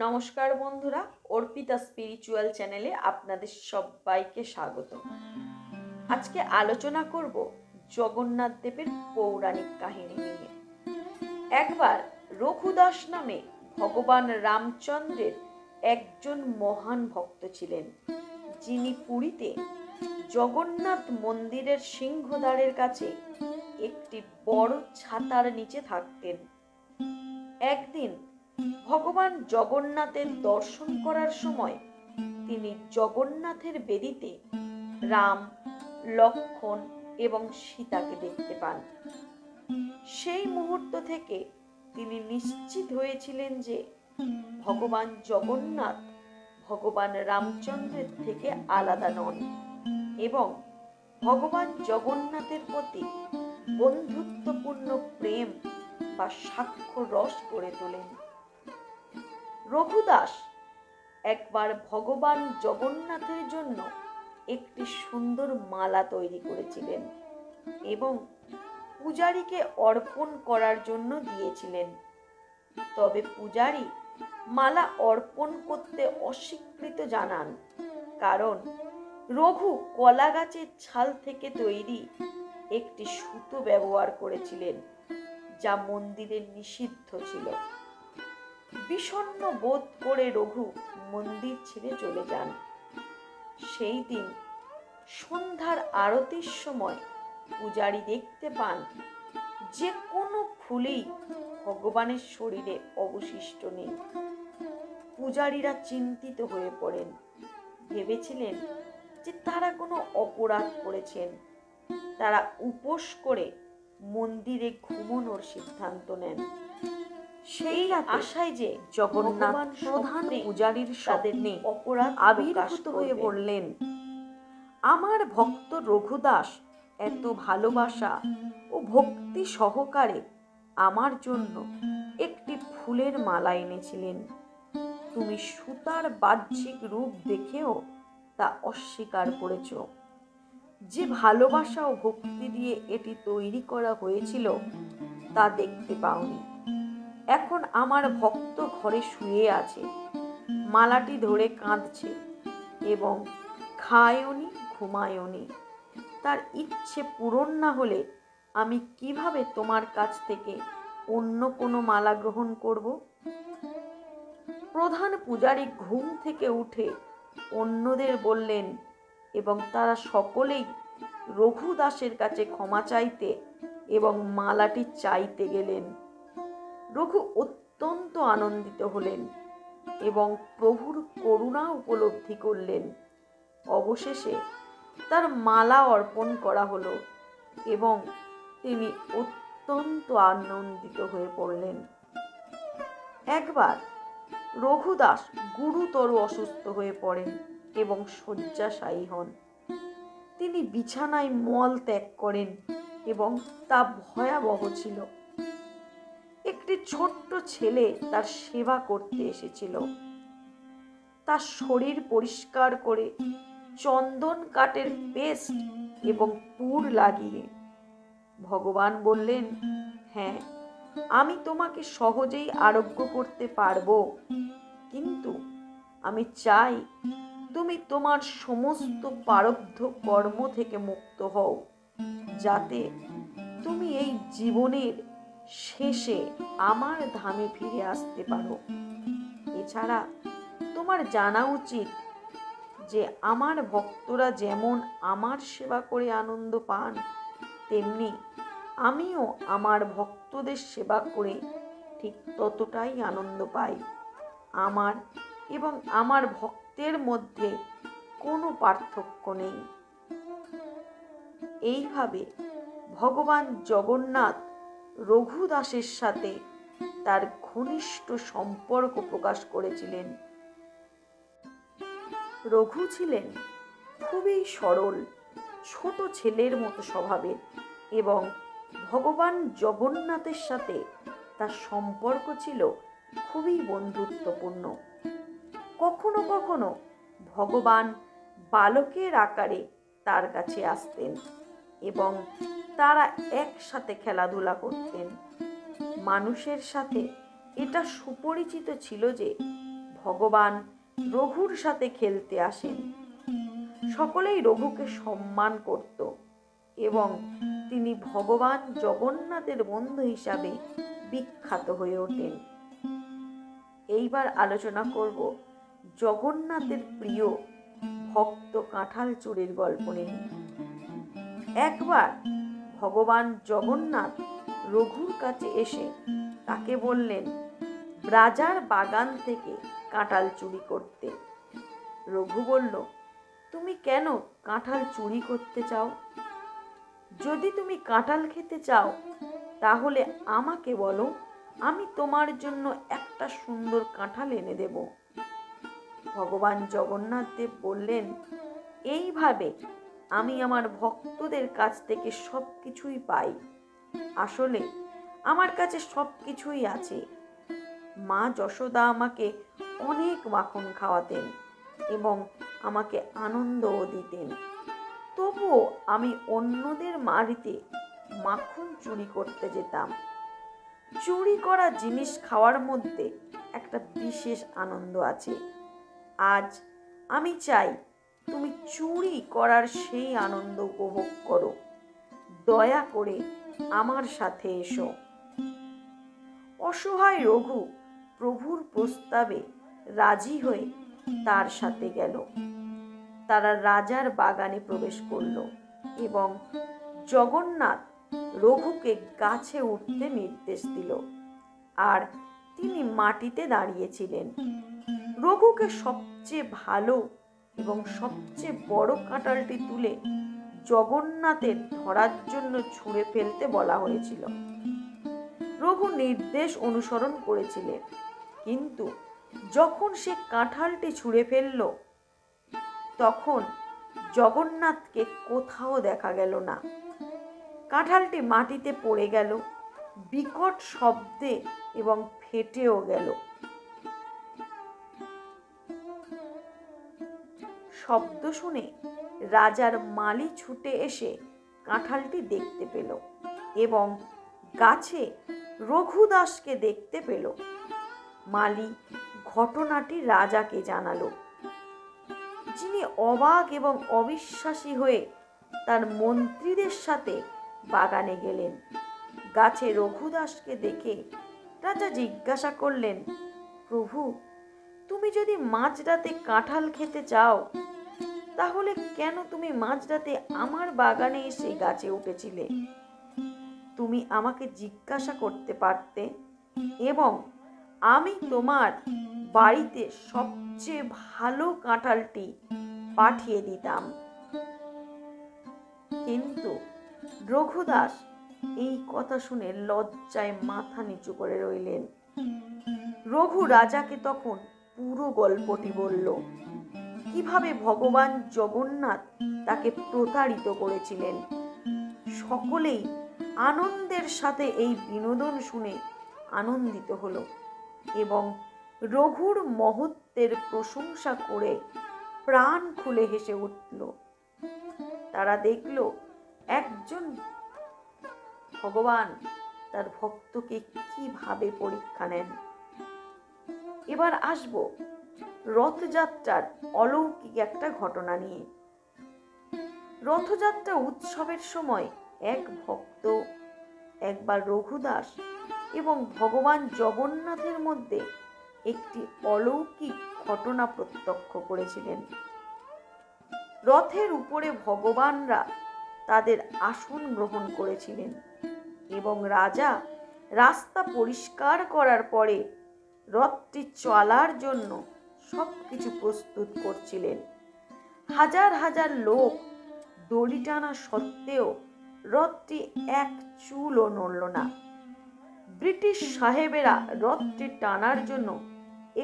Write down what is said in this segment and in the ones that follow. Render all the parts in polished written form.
নমস্কার বন্ধুরা, অর্পিতা স্পিরিচুয়াল চ্যানেলে আপনাদের সবাইকে স্বাগত। আজকে আলোচনা করব জগন্নাথ দেবের পৌরাণিক কাহিনী নিয়ে। একবার রঘুদাস নামে ভগবান রামচন্দ্রের একজন মহান ভক্ত ছিলেন, যিনি পুরীতে জগন্নাথ মন্দিরের সিংহদ্বারের কাছে একটি বড় ছাতার নিচে থাকতেন। একদিন ভগবান জগন্নাথের দর্শন করার সময় তিনি জগন্নাথের বেদিতে রাম, লক্ষ্মণ এবং সীতাকে দেখতে পান। সেই মুহূর্ত থেকে তিনি নিশ্চিত হয়েছিলেন যে ভগবান জগন্নাথ ভগবান রামচন্দ্রের থেকে আলাদা নন এবং ভগবান জগন্নাথের প্রতি বন্ধুত্বপূর্ণ প্রেম বা সাক্ষ্য রস গড়ে তোলেন। রঘুদাস একবার ভগবান জগন্নাথের জন্য একটি সুন্দর মালা তৈরি করেছিলেন এবং পূজারীকে অর্পণ করার জন্য দিয়েছিলেন। তবে পূজারী মালা অর্পণ করতে অস্বীকৃত জানান, কারণ রঘু কলা গাছের ছাল থেকে তৈরি একটি সুতো ব্যবহার করেছিলেন, যা মন্দিরে নিষিদ্ধ ছিল। বিষণ্ণ বোধ করে রঘু মন্দির ছেড়ে চলে যান। সেই দিন সন্ধ্যার আরতির সময় পূজারী দেখতে পান যে কোনো ফুলই ভগবানের শরীরে অবশিষ্ট নেই। পূজারীরা চিন্তিত হয়ে পড়েন, ভেবেছিলেন যে তারা কোনো অপরাধ করেছেন। তারা উপোস করে মন্দিরে ঘুমানোর সিদ্ধান্ত নেন। সেই আশায় যে জগন্নাথ প্রধান পূজারীর সামনে অপরাধ আবির্ভূত হয়ে বললেন, আমার ভক্ত রঘুদাস এত ভালোবাসা ও ভক্তি সহকারে আমার জন্য একটি ফুলের মালা এনেছিলেন। তুমি সুতার বাহ্যিক রূপ দেখেও তা অস্বীকার করেছ। যে ভালোবাসা ও ভক্তি দিয়ে এটি তৈরি করা হয়েছিল তা দেখতে পাওনি। এখন আমার ভক্ত ঘরে শুয়ে আছে, মালাটি ধরে কাঁদছে এবং খায়নি ঘুমায়নি। তার ইচ্ছে পূরণ না হলে আমি কিভাবে তোমার কাছ থেকে অন্য কোনো মালা গ্রহণ করব? প্রধান পূজারী ঘুম থেকে উঠে অন্যদের বললেন এবং তারা সকলেই রঘুদাসের কাছে ক্ষমা চাইতে এবং মালাটি চাইতে গেলেন। রঘু অত্যন্ত আনন্দিত হলেন এবং প্রভুর করুণা উপলব্ধি করলেন। অবশেষে তার মালা অর্পণ করা হলো এবং তিনি অত্যন্ত আনন্দিত হয়ে পড়লেন। একবার রঘুদাস গুরুতর অসুস্থ হয়ে পড়েন এবং শয্যাশায়ী হন। তিনি বিছানায় মল ত্যাগ করেন এবং তা ভয়াবহ ছিল। একটি ছোট্ট ছেলে তার সেবা করতে এসেছিল। তার শরীর পরিষ্কার করে চন্দন কাঠের পেস্ট এবং পুর লাগিয়ে ভগবান বললেন, হ্যাঁ, আমি তোমাকে সহজেই আরোগ্য করতে পারবো, কিন্তু আমি চাই তুমি তোমার সমস্ত প্রারব্ধ কর্ম থেকে মুক্ত হও, যাতে তুমি এই জীবনের শেষে আমার ধামে ফিরে আসতে পারো। এছাড়া তোমার জানা উচিত যে আমার ভক্তরা যেমন আমার সেবা করে আনন্দ পান, তেমনি আমিও আমার ভক্তদের সেবা করে ঠিক ততটাই আনন্দ পাই। আমার এবং আমার ভক্তের মধ্যে কোনো পার্থক্য নেই। এইভাবে ভগবান জগন্নাথ রঘুদাসের সাথে তার ঘনিষ্ঠ সম্পর্ক প্রকাশ করেছিলেন। রঘু ছিলেন খুবই সরল, ছোট ছেলের মতো স্বভাবের এবং ভগবান জগন্নাথের সাথে তার সম্পর্ক ছিল খুবই বন্ধুত্বপূর্ণ। কখনো কখনো ভগবান বালকের আকারে তার কাছে আসতেন এবং তারা একসাথে খেলাধুলা করতেন। মানুষের সাথে এটা সুপরিচিত ছিল যে ভগবান রঘুর সাথে খেলতে আসেন। সকলেই রঘুকে সম্মান করত এবং তিনি ভগবান জগন্নাথের বন্ধু হিসাবে বিখ্যাত হয়ে ওঠেন। এইবার আলোচনা করব জগন্নাথের প্রিয় ভক্ত কাঁঠাল চুরির গল্প নিয়ে। একবার ভগবান জগন্নাথ রঘুর কাছে এসে তাকে বললেন রাজার বাগান থেকে কাঁঠাল চুরি করতে। রঘু বলল, তুমি কেন কাঁঠাল চুরি করতে চাও? যদি তুমি কাঁঠাল খেতে চাও তাহলে আমাকে বলো, আমি তোমার জন্য একটা সুন্দর কাঁঠাল এনে দেব। ভগবান জগন্নাথ দেব বললেন, এইভাবে আমি আমার ভক্তদের কাছ থেকে সব কিছুই পাই। আসলে আমার কাছে সব কিছুই আছে। মা যশোদা আমাকে অনেক মাখন খাওয়াতেন এবং আমাকে আনন্দও দিতেন। তবুও আমি অন্যদের বাড়িতে মাখন চুরি করতে যেতাম। চুরি করা জিনিস খাওয়ার মধ্যে একটা বিশেষ আনন্দ আছে। আজ আমি চাই তুমি চুরি করার সেই আনন্দ উপভোগ করো। দয়া করে আমার সাথে এসো। অসহায় রঘু প্রভুর প্রস্তাবে রাজি হয়ে তার সাথে গেল। তারা রাজার বাগানে প্রবেশ করল এবং জগন্নাথ রঘুকে গাছে উঠতে নির্দেশ দিল, আর তিনি মাটিতে দাঁড়িয়েছিলেন। রঘুকে সবচেয়ে ভালো এবং সবচেয়ে বড় কাঁঠালটি তুলে জগন্নাথের ধরার জন্য ছুঁড়ে ফেলতে বলা হয়েছিল। রঘু নির্দেশ অনুসরণ করেছিলেন, কিন্তু যখন সে কাঁঠালটি ছুঁড়ে ফেলল তখন জগন্নাথকে কোথাও দেখা গেল না। কাঁঠালটি মাটিতে পড়ে গেল বিকট শব্দে এবং ফেটেও গেল। শব্দ শুনে রাজার মালি ছুটে এসে কাঁঠালটি দেখতে পেল এবং গাছে রঘুদাসকে দেখতে পেল। মালি ঘটনাটি রাজাকে জানালো, যিনি অবাক এবং অবিশ্বাসী হয়ে তার মন্ত্রীদের সাথে বাগানে গেলেন। গাছে রঘুদাসকে দেখে রাজা জিজ্ঞাসা করলেন, প্রভু, তুমি যদি মাঝরাতে কাঁঠাল খেতে চাও তাহলে কেন তুমি মাঝরাতে আমার বাগানে এসে গাছে উঠেছিলে? তুমি আমাকে জিজ্ঞাসা করতে পারতে এবং আমি তোমার বাড়িতে সবচেয়ে ভালো কাঁঠালটি পাঠিয়ে দিতাম। কিন্তু রঘুদাস এই কথা শুনে লজ্জায় মাথা নিচু করে রইলেন। রঘু রাজাকে তখন পুরো গল্পটি বলল, কিভাবে ভগবান জগন্নাথ তাকে প্রতারিত করেছিলেন। সকলেই আনন্দের সাথে এই বিনোদন শুনে আনন্দিত হলো এবং রঘুর মহত্বের প্রশংসা করে প্রাণ খুলে হেসে উঠল। তারা দেখল একজন ভগবান তার ভক্তকে কিভাবে পরীক্ষা নেন। এবার আসবো রথযাত্রার অলৌকিক একটা ঘটনা নিয়ে। রথযাত্রা উৎসবের সময় এক ভক্ত একবার রঘুদাস এবং ভগবান জগন্নাথের মধ্যে একটি অলৌকিক ঘটনা প্রত্যক্ষ করেছিলেন। রথের উপরে ভগবানরা তাদের আসন গ্রহণ করেছিলেন এবং রাজা রাস্তা পরিষ্কার করার পরে রথটি চলার জন্য সবকিছু প্রস্তুত করছিলেন। হাজার হাজার লোক দড়ি টানা সত্ত্বেও রথটি এক চুলও নড়ল না। ব্রিটিশ সাহেবেরা রথটি টানার জন্য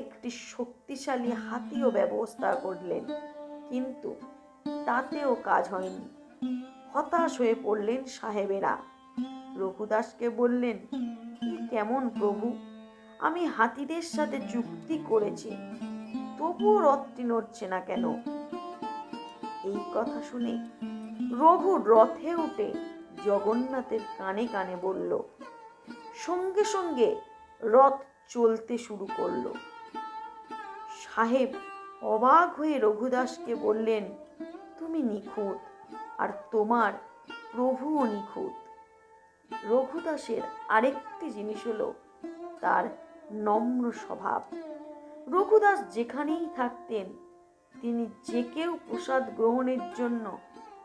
একটি শক্তিশালী হাতিও ব্যবস্থা করলেন, কিন্তু তাতেও কাজ হয়নি। হতাশ হয়ে পড়লেন সাহেবেরা। রঘুদাসকে বললেন, কেমন প্রভু, আমি হাতিদের সাথে চুক্তি করেছি, তবুও রথটি নড়ছে না কেন? এই কথা শুনে রঘু রথে উঠে জগন্নাথের কানে কানে বলল। সঙ্গে সঙ্গে রথ চলতে শুরু করলো। সাহেব অবাক হয়ে রঘুদাসকে বললেন, তুমি নিখুঁত, আর তোমার প্রভুও নিখুঁত। রঘুদাসের আরেকটি জিনিস হলো তার নম্র স্বভাব। রঘুদাস যেখানেই থাকতেন তিনি যে কেউ প্রসাদ গ্রহণের জন্য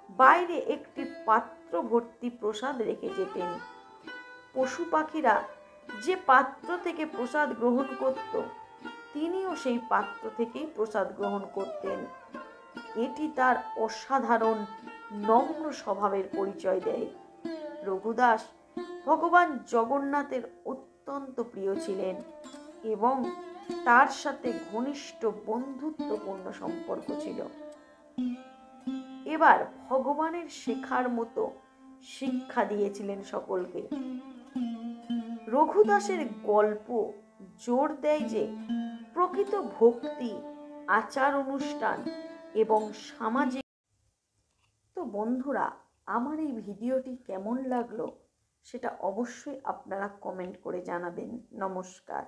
বাইরে একটি পাত্র ভর্তি প্রসাদ রেখে যেতেন। পশু পাখিরা যে পাত্র থেকে প্রসাদ গ্রহণ করত তিনিও সেই পাত্র থেকেই প্রসাদ গ্রহণ করতেন। এটি তার অসাধারণ নম্র স্বভাবের পরিচয় দেয়। রঘুদাস ভগবান জগন্নাথের অত্যন্ত প্রিয় ছিলেন এবং তার সাথে ঘনিষ্ঠ বন্ধুত্বপূর্ণ সম্পর্ক ছিল। এবার ভগবানের শেখার মতো শিক্ষা দিয়েছিলেন সকলকে। রঘুদাসের গল্প জোর দেয় যে প্রকৃত ভক্তি, আচার অনুষ্ঠান এবং সামাজিক। তো বন্ধুরা, আমার এই ভিডিওটি কেমন লাগলো সেটা অবশ্যই আপনারা কমেন্ট করে জানাবেন। নমস্কার।